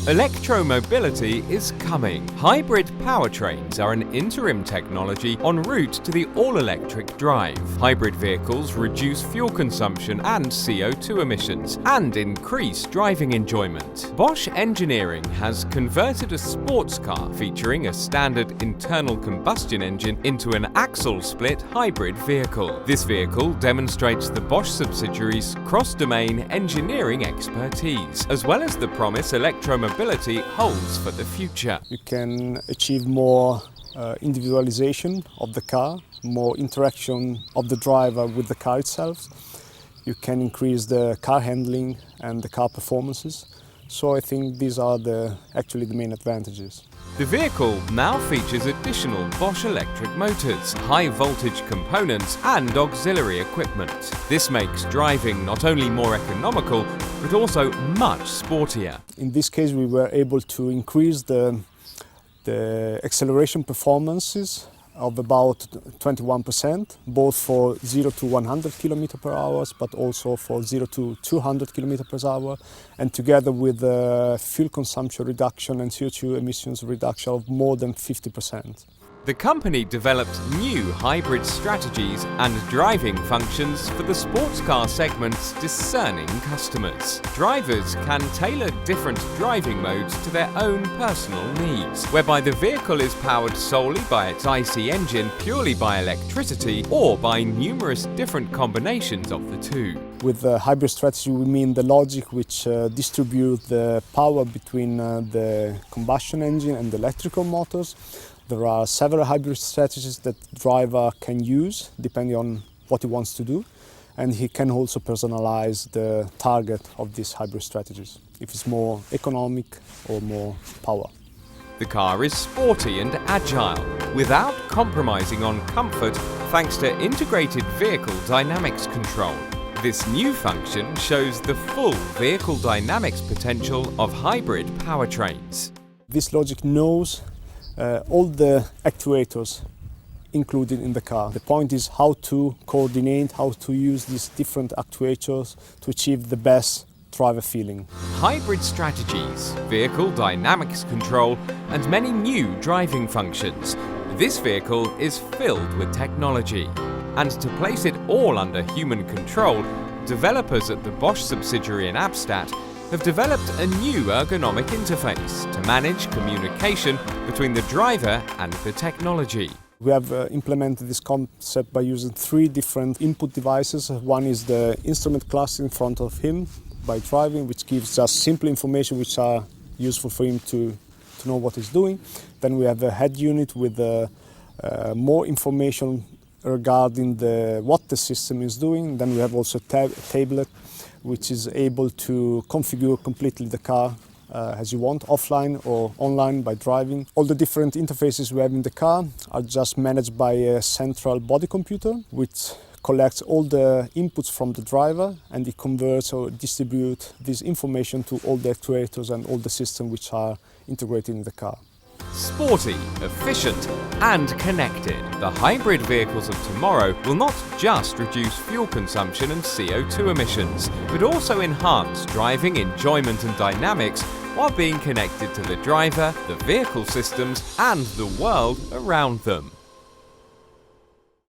Electromobility is coming. Hybrid powertrains are an interim technology en route to the all-electric drive. Hybrid vehicles reduce fuel consumption and CO2 emissions and increase driving enjoyment. Bosch Engineering has converted a sports car featuring a standard internal combustion engine into an axle-split hybrid vehicle. This vehicle demonstrates the Bosch subsidiary's cross-domain engineering expertise, as well as the promise electromobility holds for the future. You can achieve more individualization of the car, more interaction of the driver with the car itself. You can increase the car handling and the car performances. So I think these are actually the main advantages. The vehicle now features additional Bosch electric motors, high voltage components and auxiliary equipment. This makes driving not only more economical, but also much sportier. In this case, we were able to increase the acceleration performances of about 21%, both for 0 to 100 km per hour, but also for 0 to 200 km per hour, and together with fuel consumption reduction and CO2 emissions reduction of more than 50%. The company developed new hybrid strategies and driving functions for the sports car segment's discerning customers. Drivers can tailor different driving modes to their own personal needs, whereby the vehicle is powered solely by its IC engine, purely by electricity, or by numerous different combinations of the two. With the hybrid strategy, we mean the logic which distributes the power between the combustion engine and the electrical motors. There are several hybrid strategies that the driver can use depending on what he wants to do, and he can also personalize the target of these hybrid strategies, if it's more economic or more power. The car is sporty and agile, without compromising on comfort thanks to integrated vehicle dynamics control. This new function shows the full vehicle dynamics potential of hybrid powertrains. This logic knows all the actuators included in the car. The point is how to coordinate, how to use these different actuators to achieve the best driver feeling. Hybrid strategies, vehicle dynamics control, and many new driving functions. This vehicle is filled with technology. And to place it all under human control, developers at the Bosch subsidiary in Abstatt have developed a new ergonomic interface to manage communication between the driver and the technology. We have implemented this concept by using 3 different input devices. One is the instrument cluster in front of him by driving, which gives us simple information which are useful for him to know what he's doing. Then we have a head unit with more information regarding what the system is doing. Then we have also a tablet which is able to configure completely the car as you want, offline or online by driving. All the different interfaces we have in the car are just managed by a central body computer which collects all the inputs from the driver, and it converts or distributes this information to all the actuators and all the systems which are integrated in the car. Sporty, efficient and connected, the hybrid vehicles of tomorrow will not just reduce fuel consumption and CO2 emissions, but also enhance driving enjoyment and dynamics while being connected to the driver, the vehicle systems and the world around them.